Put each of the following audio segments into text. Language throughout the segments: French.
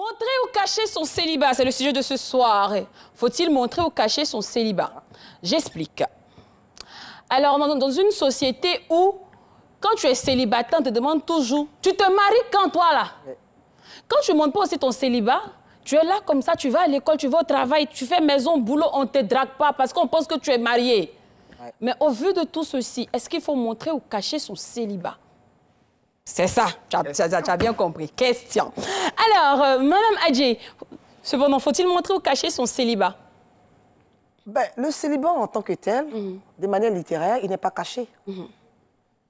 Montrer ou cacher son célibat, c'est le sujet de ce soir. Faut-il montrer ou cacher son célibat? J'explique. Alors, dans une société où, quand tu es célibataire, on te demande toujours, tu te maries quand toi, là? Quand tu ne montres pas aussi ton célibat, tu es là comme ça, tu vas à l'école, tu vas au travail, tu fais maison, boulot, on ne te drague pas parce qu'on pense que tu es marié. Ouais. Mais au vu de tout ceci, est-ce qu'il faut montrer ou cacher son célibat? C'est ça, tu as bien compris. Question. Alors, Madame Adjei, cependant, faut-il montrer ou cacher son célibat? Ben, le célibat en tant que tel, de manière littéraire, il n'est pas caché.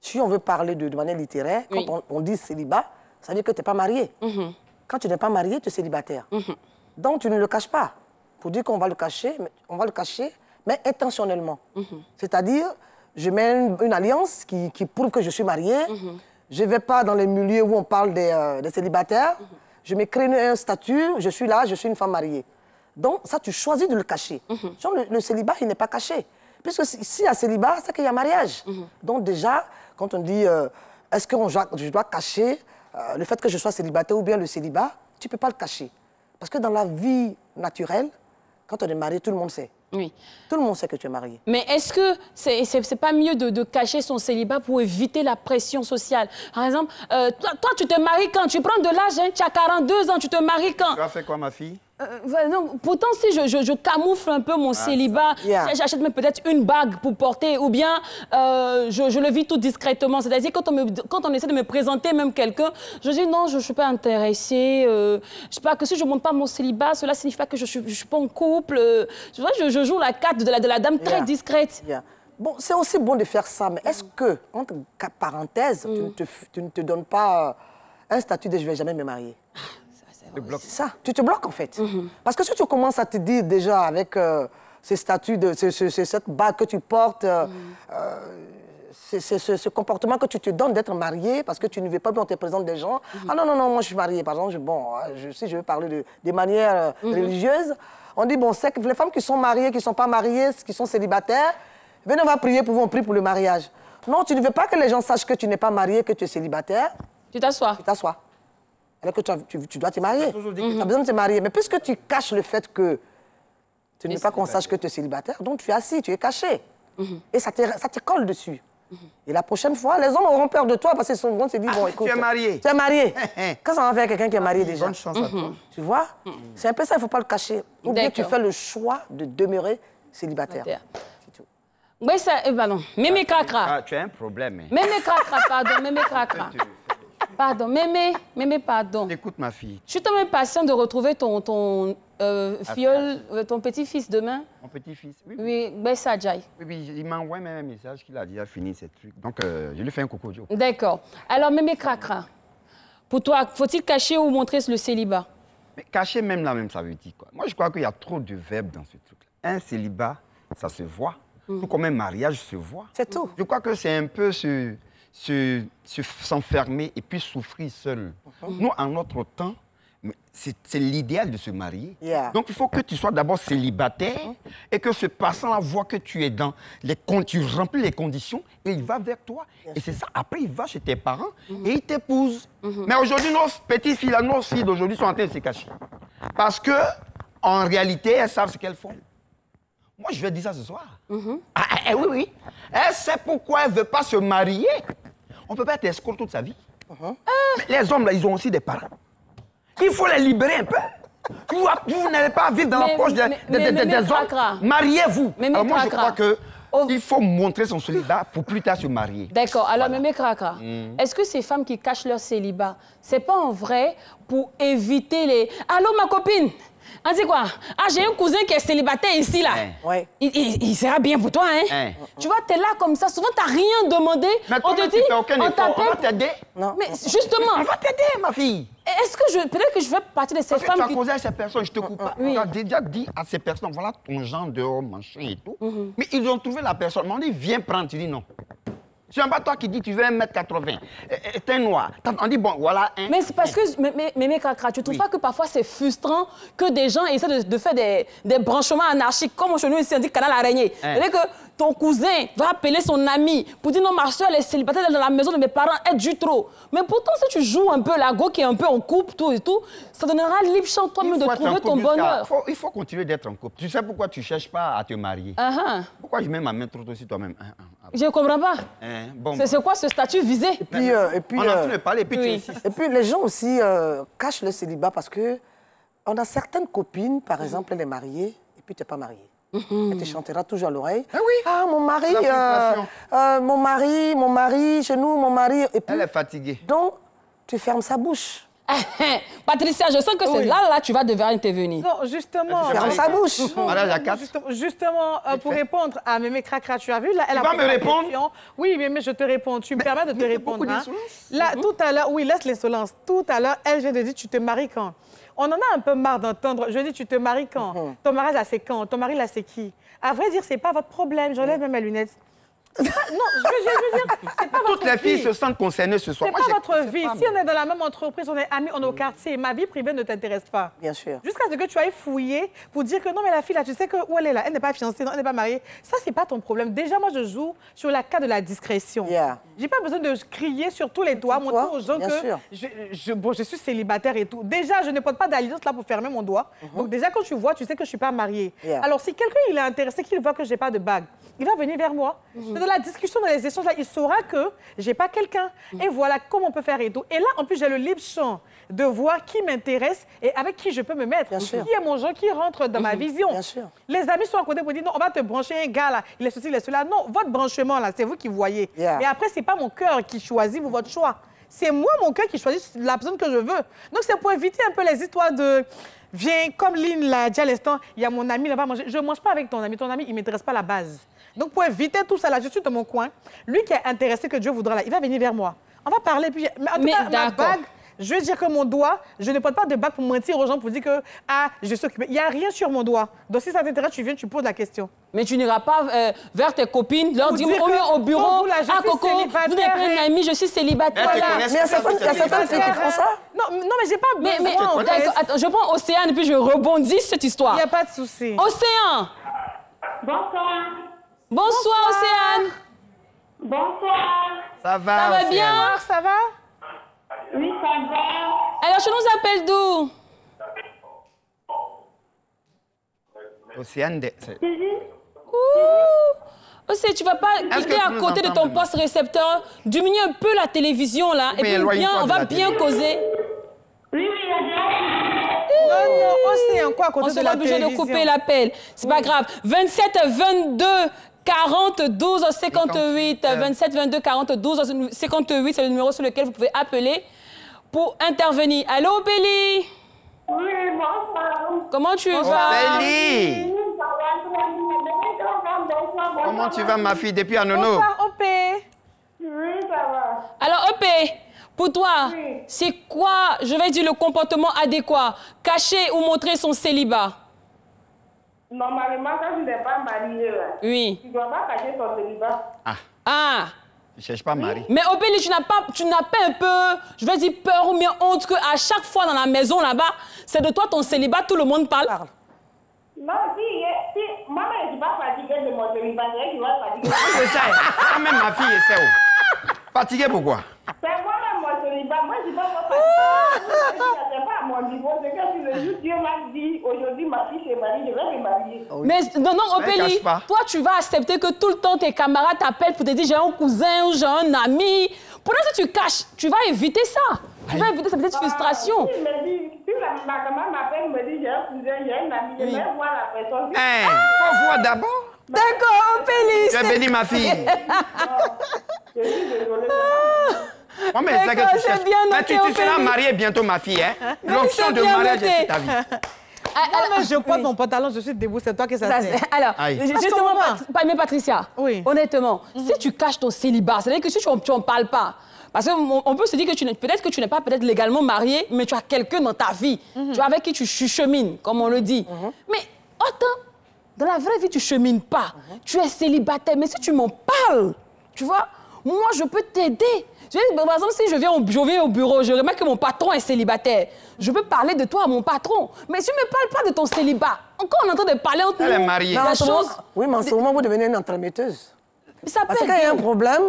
Si on veut parler de manière littéraire, quand on dit célibat, ça veut dire que tu n'es pas marié. Quand tu n'es pas marié, tu es célibataire. Donc, tu ne le caches pas. Pour dire qu'on va le cacher, mais intentionnellement. C'est-à-dire, je mets une alliance qui prouve que je suis marié. Je ne vais pas dans les milieux où on parle des célibataires. Je me crée un statut, je suis là, je suis une femme mariée. Donc, ça, tu choisis de le cacher. Le célibat, il n'est pas caché. Puisque s'il y a célibat, c'est qu'il y a mariage. Donc, déjà, quand on dit, est-ce que je dois cacher le fait que je sois célibataire ou bien le célibat, tu ne peux pas le cacher. Parce que dans la vie naturelle, quand on est marié, tout le monde sait. Oui. Tout le monde sait que tu es marié. Mais est-ce que c'est pas mieux de cacher son célibat pour éviter la pression sociale? Par exemple, toi, tu te maries quand? Tu prends de l'âge, hein, tu as 42 ans, tu te maries quand? Tu as fait quoi, ma fille? Non, pourtant, si je camoufle un peu mon célibat, j'achète même peut-être une bague pour porter, ou bien je le vis tout discrètement. C'est-à-dire, quand on essaie de me présenter même quelqu'un, je dis non, je ne suis pas intéressée. Je sais pas, que si je ne montre pas mon célibat, cela signifie pas que je ne suis pas en couple. Tu vois, je joue la carte de la dame très discrète. Bon, c'est aussi bon de faire ça, mais est-ce que, entre parenthèses, tu ne te donnes pas un statut de je ne vais jamais me marier? C'est ça, tu te bloques en fait. Parce que si tu commences à te dire déjà avec ces statuts, cette bague que tu portes, ce comportement que tu te donnes d'être marié, parce que tu ne veux pas qu'on te présente des gens. Ah non, non, non, moi je suis mariée, par exemple, si je veux parler de manière religieuse, on dit, bon, c'est que les femmes qui sont mariées, qui ne sont pas mariées, qui sont célibataires, venez, on va prier pour vous, on prie pour le mariage. Non, tu ne veux pas que les gens sachent que tu n'es pas marié, que tu es célibataire. Tu t'assois. Tu t'assois. Alors que tu dois te marier. Tu as besoin de te marier. Mais puisque tu caches le fait que tu ne veux pas qu'on sache que tu es célibataire, donc tu es assis, tu es caché. Et ça te colle dessus. Et la prochaine fois, les hommes auront peur de toi parce qu'ils vont se dire, bon, écoute... Tu es marié. Tu es marié. Qu'est-ce qu'on va faire avec quelqu'un qui est marié déjà? Bonne chance à toi. Tu vois? C'est un peu ça, il ne faut pas le cacher. Ou bien tu fais le choix de demeurer célibataire. C'est tout. Oui, ça... pardon. Mémé Cracra. Tu as un problème. Mémé Cracra, pardon. Mémé Cracra. Pardon, Mémé, pardon. Écoute, ma fille. Je suis tellement impatient de retrouver ton filleul, ton petit-fils demain. Mon petit-fils, oui. Oui, Bessa Adjei. Oui, il m'envoie même un message qu'il a déjà fini ces trucs. Donc, je lui fais un coucou. D'accord. Alors, Mémé Cracra, pour toi, faut-il cacher ou montrer le célibat? Mais cacher même là, ça veut dire quoi? Moi, je crois qu'il y a trop de verbes dans ce truc-là. Un célibat, ça se voit. Tout comme un mariage se voit. C'est tout. Je crois que c'est un peu s'enfermer et puis souffrir seul. Nous, en notre temps, c'est l'idéal de se marier. Donc, il faut que tu sois d'abord célibataire et que ce passant-là voit que tu es dans tu remplis les conditions et il va vers toi. Et c'est ça. Après, il va chez tes parents et il t'épouse. Mais aujourd'hui, nos petites filles, nos filles d'aujourd'hui sont en train de se cacher. Parce que, en réalité, elles savent ce qu'elles font. Moi, je vais dire ça ce soir. Oui. Elle sait pourquoi elle ne veut pas se marier. On ne peut pas être escroc toute sa vie. Mais les hommes, là, ils ont aussi des parents. Il faut les libérer un peu. Vous n'allez pas vivre dans la poche des hommes. Mariez-vous. Alors moi, je crois qu'il faut montrer son célibat pour plus tard se marier. D'accord. Alors, Mémé Cracra, est-ce que ces femmes qui cachent leur célibat, c'est pas en vrai pour éviter les... Allô, ma copine? On dit quoi? Ah, j'ai un cousin qui est célibataire ici, là. Il sera bien pour toi, hein? Tu vois, t'es là comme ça. Souvent, t'as rien demandé. Mais on te dit, on va t'aider. Non. Mais justement... On va t'aider, ma fille. Est-ce que peut-être que je fais partie de ces femmes tu as causé à ces personnes, je te coupe pas. Tu as déjà dit à ces personnes, voilà ton genre de homme, machin et tout. Mais ils ont trouvé la personne. On dit, viens prendre. Tu dis non. C'est pas toi qui dis tu veux 1m80. T'es noir. On dit bon, voilà. Mais c'est parce que, Mémé Cracra, tu trouves pas que parfois c'est frustrant que des gens essaient de faire des branchements anarchiques, comme chez nous ici on dit canal araignée. C'est-à-dire que ton cousin va appeler son ami pour dire non, ma soeur est célibataire dans la maison de mes parents, elle dure trop. Mais pourtant, si tu joues un peu la go qui est un peu en couple, tout et tout, ça donnera libre champ toi-même de trouver ton bonheur. Il faut continuer d'être en couple. Tu sais pourquoi tu ne cherches pas à te marier? Pourquoi je mets ma main trop tôt sur toi-même? Je ne comprends pas. Bon, c'est quoi ce statut visé? Et puis, on a envie de parler, et puis tu insistes. Et puis les gens aussi cachent le célibat parce que on a certaines copines, par exemple, elle est mariée et puis tu n'es pas mariée. Elle te chantera toujours à l'oreille. Ah oui. Ah, mon mari, chez nous, mon mari. Et puis, elle est fatiguée. Donc, tu fermes sa bouche. Patricia, je sens que c'est là, tu vas devoir intervenir. Non, justement. Ferme sa bouche. Justement, pour répondre à Mémé Cracra, tu as vu, là, elle a vas me répondre? question. Oui, mais je te réponds. Tu me permets de te répondre. Beaucoup d'insolence. Là, tout à l'heure, oui, laisse l'insolence. Tout à l'heure, elle vient de dire, tu te maries quand? On en a un peu marre d'entendre. Je dis, tu te maries quand? Ton mariage, là, c'est quand? Ton mari, là, c'est qui? À vrai dire, c'est pas votre problème. J'enlève même mes lunettes. Non, je veux dire, c'est pas votre vie. Toutes les filles se sentent concernées ce soir. C'est pas votre vie. Si on est dans la même entreprise, on est amis, on est au quartier, ma vie privée ne t'intéresse pas. Bien sûr. Jusqu'à ce que tu ailles fouiller pour dire que non, mais la fille, là, tu sais où elle est là, elle n'est pas fiancée, non, elle n'est pas mariée. Ça, c'est pas ton problème. Déjà, moi, je joue sur la carte de la discrétion. J'ai pas besoin de crier sur tous les toits, montrer aux gens que je suis célibataire et tout. Déjà, je ne porte pas d'alliance là pour fermer mon doigt. Donc déjà, quand tu vois, tu sais que je suis pas mariée. Alors, si quelqu'un il est intéressé, qu'il voit que j'ai pas de bague, il va venir vers moi. C'est dans la discussion, dans les échanges, là, il saura que j'ai pas quelqu'un. Et voilà comment on peut faire et tout. Et là, en plus, j'ai le libre champ de voir qui m'intéresse et avec qui je peux me mettre. Qui est mon genre, qui rentre dans ma vision. Les amis sont à côté pour dire, non, on va te brancher un gars là, il est ceci, il est cela. Non, votre branchement là, c'est vous qui voyez. Mais après, c'est pas mon cœur qui choisit ou votre choix. C'est moi, mon cœur, qui choisit la personne que je veux. Donc, c'est pour éviter un peu les histoires de... Viens, comme Lynn l'a dit à l'instant, il y a mon ami, là, va manger. Je ne mange pas avec ton ami. Ton ami, il ne m'intéresse pas à la base. Donc, pour éviter tout ça, là, je suis dans mon coin. Lui qui est intéressé, que Dieu voudra, là, il va venir vers moi. On va parler. Puis... Mais en tout cas, ma bague, je veux dire que mon doigt, je ne porte pas de bague pour mentir aux gens, pour dire que, je suis occupée. Il n'y a rien sur mon doigt. Donc, si ça t'intéresse, tu viens, tu poses la question. Mais tu n'iras pas vers tes copines, leur dire au bureau, ah Coco, vous n'êtes pas une amie, je suis célibataire. Mais il y a certaines filles qui font ça. Non, mais j'ai pas besoin. Attends, je prends Océane et puis je rebondis sur cette histoire. Il n'y a pas de souci. Océane. Bonsoir. Bonsoir, Océane. Bonsoir. Ça va, ça va bien? Ça va? Oui, ça va. Alors, tu nous appelles d'où? Océane, Océane, tu vas pas quitter à côté de ton poste récepteur, diminuer un peu la télévision, là, et puis on va bien causer. Oui, il y a Non, Océane, quoi à côté de la télévision? On sera obligé de couper l'appel. C'est pas grave. 27 22 40 12 58. 27 22 40 12 58, c'est le numéro sur lequel vous pouvez appeler pour intervenir. Allô, Opélie? Oui, bonsoir. Comment tu vas? Opélie! Comment tu vas, ma fille, depuis Anono? Bonsoir, Opé. Oui, ça va. Alors, Opé, pour toi, c'est quoi, je vais dire, le comportement adéquat? Cacher ou montrer son célibat? Normalement, quand tu n'es pas mariée, oui. Tu ne dois pas cacher ton célibat. Ah. Tu ne cherches pas mari. Mais Opélie, tu n'as pas un peu, je vais dire, peur ou bien honte qu'à chaque fois dans la maison là-bas, c'est de toi ton célibat, tout le monde parle? Non, si moi, je ne suis pas fatiguée de mon célibat, c'est qui va fatiguer. C'est ça, quand même ma fille, c'est où? Fatiguée pourquoi? C'est moi-même mon célibat, moi je ne suis pas fatiguée. Ce n'est pas à mon niveau, c'est que si le jour Dieu m'a dit, aujourd'hui ma fille s'est mariée, je vais me marier. Mais non, Opélie, toi tu vas accepter que tout le temps tes camarades t'appellent pour te dire j'ai un cousin ou j'ai un ami. Pourtant si tu caches, tu vas éviter ça. Tu vas éviter cette petite frustration. Si ma camarade m'appelle, me dit j'ai un cousin, j'ai un ami, je vais voir la personne. Faut voir d'abord. D'accord, Opélie. Tu as béni ma fille. Je suis désolée. Oh, mais c'est que tu cherches. Mais tu seras mariée bientôt, ma fille. Hein? L'option de mariage est sur ta vie. Non, mais je porte mon pantalon, je suis debout, c'est toi qui ça fait. Alors, justement, mais Patricia, honnêtement, si tu caches ton célibat, c'est-à-dire que si tu n'en parles pas, parce qu'on peut se dire que peut-être que tu n'es pas légalement marié, mais tu as quelqu'un dans ta vie, tu vois, avec qui tu chemines, comme on le dit. Mais autant, dans la vraie vie, tu chemines pas. Tu es célibataire, mais si tu m'en parles, tu vois, moi, je peux t'aider. Par exemple, si je viens au bureau, je remarque que mon patron est célibataire. Je peux parler de toi à mon patron. Mais si tu ne me parles pas de ton célibat, quand on est en train de parler entre nous... Elle est mariée. Non, La chose... Oui, mais en ce moment, vous devenez une entremetteuse. Ça Parce peut qu'il y a un être... problème,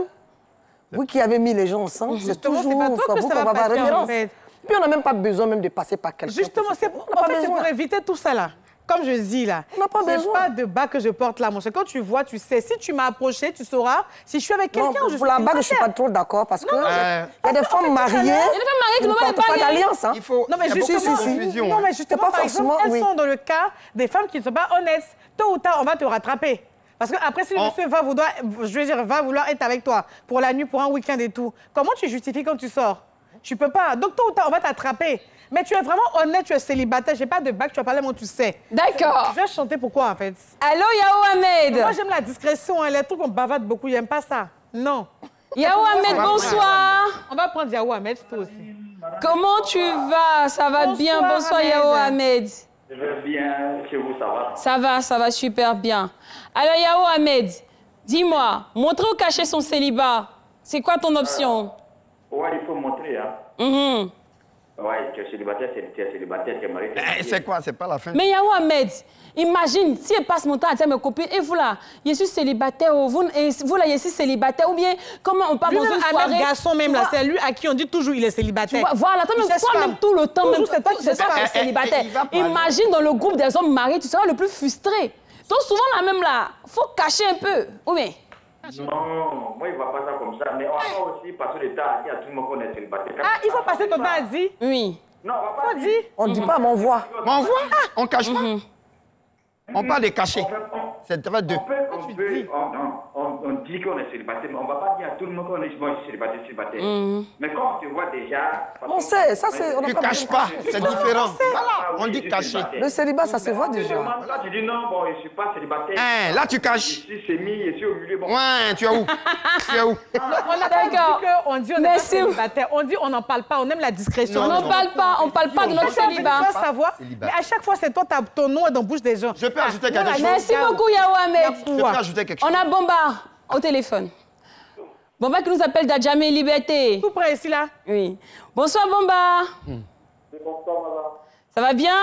vous qui avez mis les gens ensemble, c'est toujours c'est pas toi que vous ça qu'on va va avoir passer, en référence. fait. Puis on n'a même pas besoin même de passer par quelqu'un. Justement, c'est pour éviter tout ça, là. Comme je dis, là. On n'a pas besoin. C'est pas de bague que je porte, là, mon cher. Quand tu vois, tu sais. Si tu m'as approché, tu sauras. Si je suis avec quelqu'un, je suis pour la bague, je ne suis pas trop d'accord parce que il y a des femmes mariées. Il y a des femmes mariées qui ne n'ont pas de portent pas bague. d'alliance. Hein. Il faut... Non, mais il y a beaucoup de justement, confusion, non, hein. mais justement, pas par exemple, forcément, elles sont dans le cas des femmes qui ne sont pas honnêtes. Tôt ou tard, on va te rattraper. Parce qu'après, si le monsieur va vouloir être avec toi pour la nuit, pour un week-end et tout, comment tu justifies quand tu sors? Tu peux pas. Donc, tôt ou tard, on va t'attraper. Mais tu es vraiment honnête, tu es célibataire. J'ai pas de bague, tu vas parler, moi, tu sais. D'accord. Je vais chanter pourquoi, en fait? Allô, Yao Ahmed. Moi, j'aime la discrétion. Hein, les trucs, on bavarde beaucoup. J'aime pas ça. Non. Yao Ahmed, bonsoir. On va prendre Yao Ahmed, toi aussi. Comment tu vas? Ça va bien? Bonsoir, Ahmed. Yao Ahmed. Je vais bien, chez vous, ça va? Ça va super bien. Alors, Yao Ahmed, dis-moi, montrer ou cacher son célibat, c'est quoi ton option? Ouais, il faut montrer, hein. Ouais, tu es célibataire, tu es célibataire, tu es marié. C'est quoi? C'est pas la fin. Mais Yao Ahmed, imagine, si elle passe mon temps à dire à mes copines, et vous là, je suis célibataire, vous là, je suis célibataire, ou bien comment on parle dans une soirée. Ahmed garçon même, là, c'est lui à qui on dit toujours il est célibataire. Voilà, toi-même tout le temps, Toujours, même c'est toi qui cherches femme. célibataire. Imagine dans le groupe des hommes mariés, tu seras le plus frustré. Donc souvent là même là, faut cacher un peu, ou bien? Non, moi, il ne va pas ça comme ça. Mais on va aussi passer le temps à dire à tout le monde qu'on est célibataire. Ah, il faut passer ton temps à dire? Oui. Non, on va pas dire. On ne dit pas, mais on voit. Mais on voit, on cache pas. On parle de cacher. C'est très deux. On dit qu'on est célibataire, mais on ne va pas dire à tout le monde qu'on est célibataire. Mais quand on te voit déjà... On sait, ça c'est... Tu ne caches pas, c'est différent. Voilà, on dit cacher. Le célibat, ça se voit déjà. Là, tu dis non, bon, je ne suis pas célibataire. Hein, là, tu caches. Je suis sémi, je suis au milieu. Bon. Ouais, tu es où? Tu es où? On n'a pas dit qu'on dit on n'est pas célibataire. On dit on n'en parle pas, on aime la discrétion. On n'en parle pas, on ne parle pas de notre célibat. Tu dois savoir, mais à chaque fois, c'est toi, ton nom est dans la bouche des gens. Je peux ajouter quelque chose? Merci beaucoup, Yao Ahmed. Je peux ajouter quelque chose? On a Bomba au téléphone. Bomba qui nous appelle d'Adjamé Liberté. Tout près ici, là? Oui. Bonsoir, Bomba. Bonsoir, madame. Ça va bien?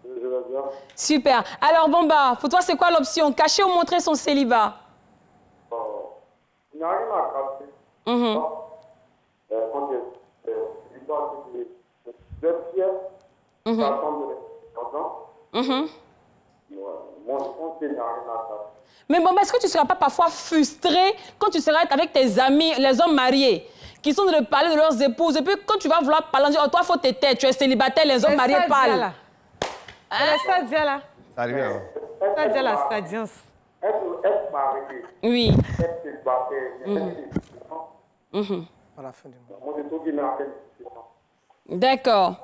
Je vais bien. Super. Alors, Bomba, pour toi, c'est quoi l'option? Cacher ou montrer son célibat? Il n'y a rien à cacher. Quand il doit être fier, ça attend moi, je pense qu'il n'y a rien à cacher. Mais Bomba, est-ce que tu ne seras pas parfois frustré quand tu seras avec tes amis, les hommes mariés, qui sont en train de parler de leurs épouses, et puis quand tu vas vouloir parler, on dit, oh, toi, il faut te taire, tu es célibataire, les hommes mariés parlent. C'est ça, dia là. Ça arrive là. Ça, dia la stadience. Être marié, Oui. être célibataire, À la fin du mois. moi, je trouve qu'il n'y a rien. D'accord.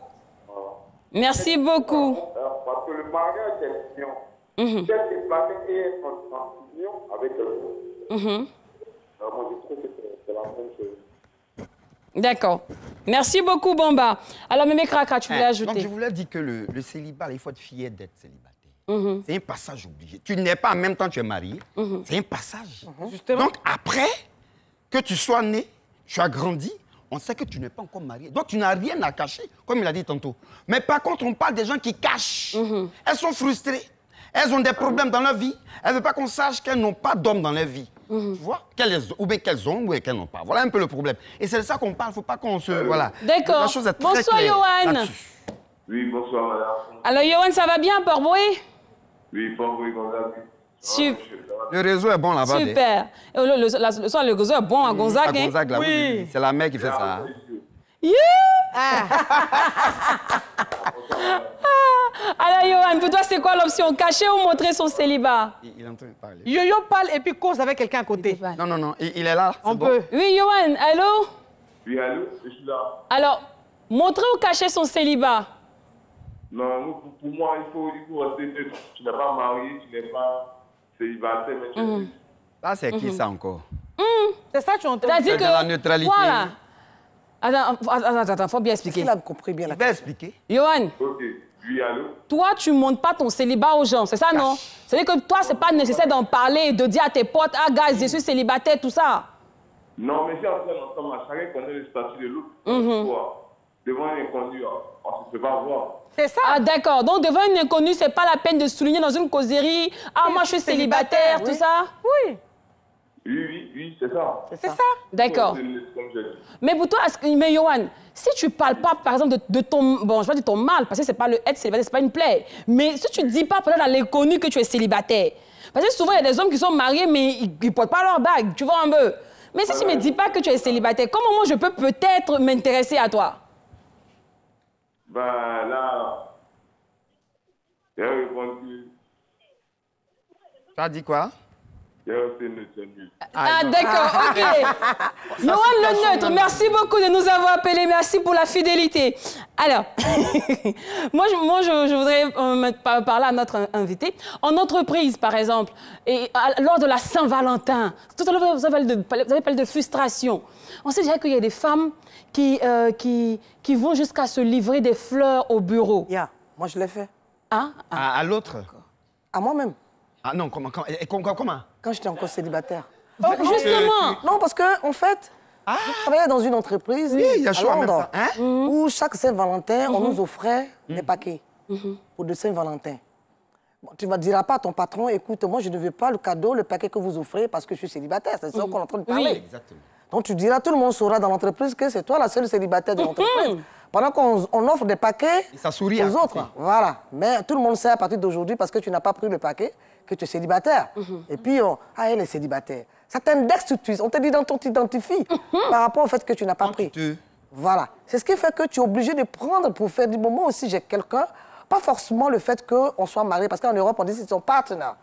Merci beaucoup. Parce que le mariage, c'est l'union. Être célibataire et être en union avec quelqu'un. Moi, je trouve que c'est la même chose. D'accord. Merci beaucoup, Bomba. Alors, Mémé Kraka, tu voulais ajouter? Donc, je voulais dire que le célibat, il faut être fier d'être célibataire. C'est un passage obligé. Tu n'es pas en même temps que tu es marié. C'est un passage. Justement. Donc, après que tu sois né, tu as grandi, on sait que tu n'es pas encore marié. Donc, tu n'as rien à cacher, comme il a dit tantôt. Mais par contre, on parle des gens qui cachent. Elles sont frustrées. Elles ont des problèmes dans leur vie. Elles ne veulent pas qu'on sache qu'elles n'ont pas d'homme dans leur vie. Tu vois? Ou bien qu'elles ont, ou bien qu'elles n'ont pas. Voilà un peu le problème. Et c'est de ça qu'on parle. Il ne faut pas qu'on se... Voilà. D'accord. La chose est très Bonsoir, claire Yohan. là-dessus. Oui, bonsoir, madame. Alors, Yohan, ça va bien, Port-Boué? Oui, bon, oui, Gonzague. Le réseau est bon là-bas. Super. Et le soir, le réseau est bon à Gonzague. À Gonzague, là, oui. C'est la mère qui fait ça. Yeah! Alors, Yohan, pour toi, c'est quoi l'option? Cacher ou montrer son célibat? Il est en train de parler. Yo-yo parle et puis cause avec quelqu'un à côté. Non, il est là. On peut. Oui, Yohan, allô? Oui, allô, je suis là. Alors, montrer ou cacher son célibat? Non, pour moi, il faut rester neutre. Tu n'es pas marié, tu n'es pas célibataire, mais tu es... Ça, c'est qui ça encore? C'est ça que tu entends. C'est-à-dire C'est de la neutralité. Voilà. Attends, faut bien expliquer. Il a compris bien la Je vais expliquer. Yohan, Ok, oui, allô? toi, tu ne montres pas ton célibat aux gens, c'est ça, non? C'est-à-dire que toi, c'est pas nécessaire d'en parler, de dire à tes potes, ah, guys, je suis célibataire, tout ça. Non, mais si on est ensemble, chacun connaît le statut de l'autre. devant un inconnu, on ne se fait pas voir. C'est ça. Ah, d'accord. Donc, devant une inconnue, c'est pas la peine de souligner dans une causerie. Ah, moi, je suis célibataire, tout ça. Oui. Oui, c'est ça. C'est ça. D'accord. Comme je dis. Mais pour toi, mais Yohan, si tu parles pas, par exemple, de ton... Bon, je vais dire ton mal, parce que c'est pas le être célibataire, c'est pas une plaie. Mais si tu dis pas, peut-être à l'inconnu que tu es célibataire, parce que souvent, il y a des hommes qui sont mariés, mais ils ne portent pas leur bague, tu vois un peu. Mais si tu me dis pas que tu es célibataire, comment moi, je peux peut-être m'intéresser à toi? Ben là, j'ai répondu. Tu as dit quoi? J'ai retenu le nul. Ah, d'accord, ok. Yohan le neutre, merci beaucoup de nous avoir appelés. Merci pour la fidélité. Alors, moi, je voudrais parler à notre invité. En entreprise, par exemple, et lors de la Saint-Valentin, tout à l'heure, vous avez parlé de frustration. On sait déjà qu'il y a des femmes qui vont jusqu'à se livrer des fleurs au bureau. Moi, je l'ai fait. Hein? À l'autre? À moi-même. Ah non, comment? Quand j'étais encore célibataire. Justement. Non, parce que en fait, je travaillais dans une entreprise à Londres où chaque Saint-Valentin, on nous offrait des paquets pour de Saint-Valentin. Bon, tu ne diras pas à ton patron, écoute, moi, je ne veux pas le cadeau, le paquet que vous offrez parce que je suis célibataire. C'est ça qu'on est en train de parler. Oui, exactement. Donc, tu diras, tout le monde saura dans l'entreprise que c'est toi la seule célibataire de l'entreprise. Pendant qu'on offre des paquets aux autres. Voilà. Mais tout le monde sait à partir d'aujourd'hui, parce que tu n'as pas pris le paquet, que tu es célibataire. Et puis, elle est célibataire. Ça t'indexe tout de suite. On t'identifie par rapport au fait que tu n'as pas pris. Voilà. C'est ce qui fait que tu es obligé de prendre pour faire du moment aussi, j'ai quelqu'un. Pas forcément le fait qu'on soit marié, parce qu'en Europe, on dit que c'est ton partenaire.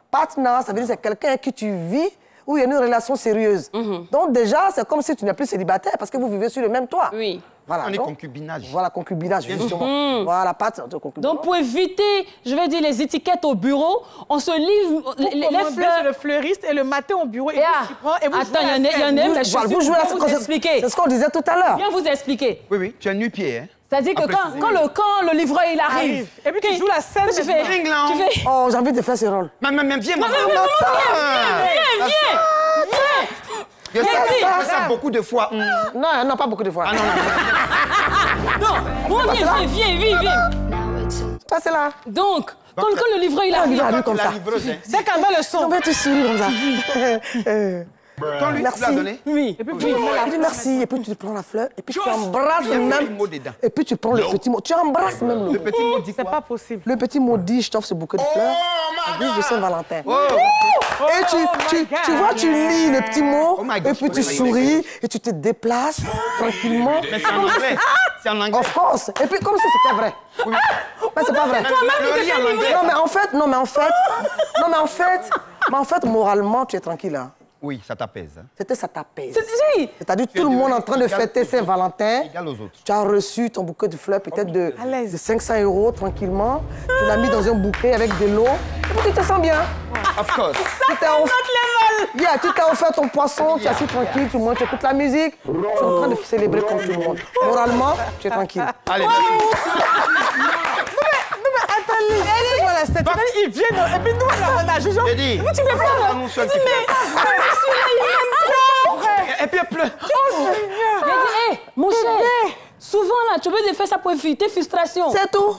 Partenaire, ça veut dire que c'est quelqu'un avec qui tu vis, où il y a une relation sérieuse. Donc déjà, c'est comme si tu n'es plus célibataire, parce que vous vivez sur le même toit. Oui. Voilà, on est concubinage. Voilà, concubinage, justement. Voilà, partenaire de concubinage. Donc, pour éviter, je vais dire, les étiquettes au bureau, on se livre les fleurs. Le fleuriste et le matin au bureau, et tu prends et vous attends, il y en a une, vous jouez vous expliquer. C'est ce qu'on disait tout à l'heure. Viens vous expliquer. Oui, tu as nu-pied, hein? C'est-à-dire que quand le livreur, il arrive. Et puis tu joues la scène. Tu fais... Oh, j'ai envie de faire ce rôle. Même viens, maman. Viens. Je fais ça beaucoup de fois. Non, pas beaucoup de fois. Non, viens. Passez là. Donc, quand le livreur, il arrive. Comme ça. C'est quand même le son. On va te sourire comme ça. Quand lui, tu l'as donné? Oui. Et puis, il dit merci. Et puis, tu prends la fleur. Et puis, tu embrasses même. Et puis, tu prends le petit mot. Tu embrasses même le petit mot dit quoi? C'est pas possible. Le petit mot dit, je t'offre ce bouquet de fleurs. En guise de Saint-Valentin. Et tu vois, tu lis le petit mot. Et puis, tu souris. Et tu te déplaces tranquillement. Mais c'est en anglais. C'est en anglais. Of course. Et puis, comme si c'était vrai. Mais c'est pas vrai. Non, mais en fait, moralement, tu es tranquille. Hein. Oui, ça t'apaise. Hein. Ça t'apaise. Oui. C'est-à-dire tout le monde en train de fêter Saint-Valentin. Égal aux autres. Tu as reçu ton bouquet de fleurs peut-être de 500 € tranquillement. Tu l'as mis dans un bouquet avec de l'eau. Et puis tu te sens bien. Of course. Tu t'es offert ton poisson, tu es assis tranquille, tu manges, tu écoutes la musique. Tu es en train de célébrer comme tout le monde. Moralement, tu es tranquille. Allez, il vient, et puis nous, on a jugé. j'ai dit. Tu veux pas. Nous seuls qui Et puis, elle pleure. Hé, mon cher, souvent, là, tu veux faire ça pour éviter frustration. C'est tout.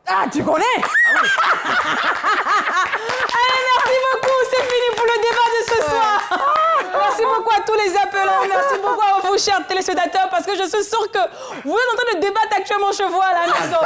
Ah, tu connais? Allez, merci beaucoup. C'est fini pour le débat de ce soir. Merci beaucoup à tous les appelants. Merci beaucoup à vous, chers téléspectateurs, parce que je suis sûre que vous êtes en train de débattre actuellement chez vous à la maison.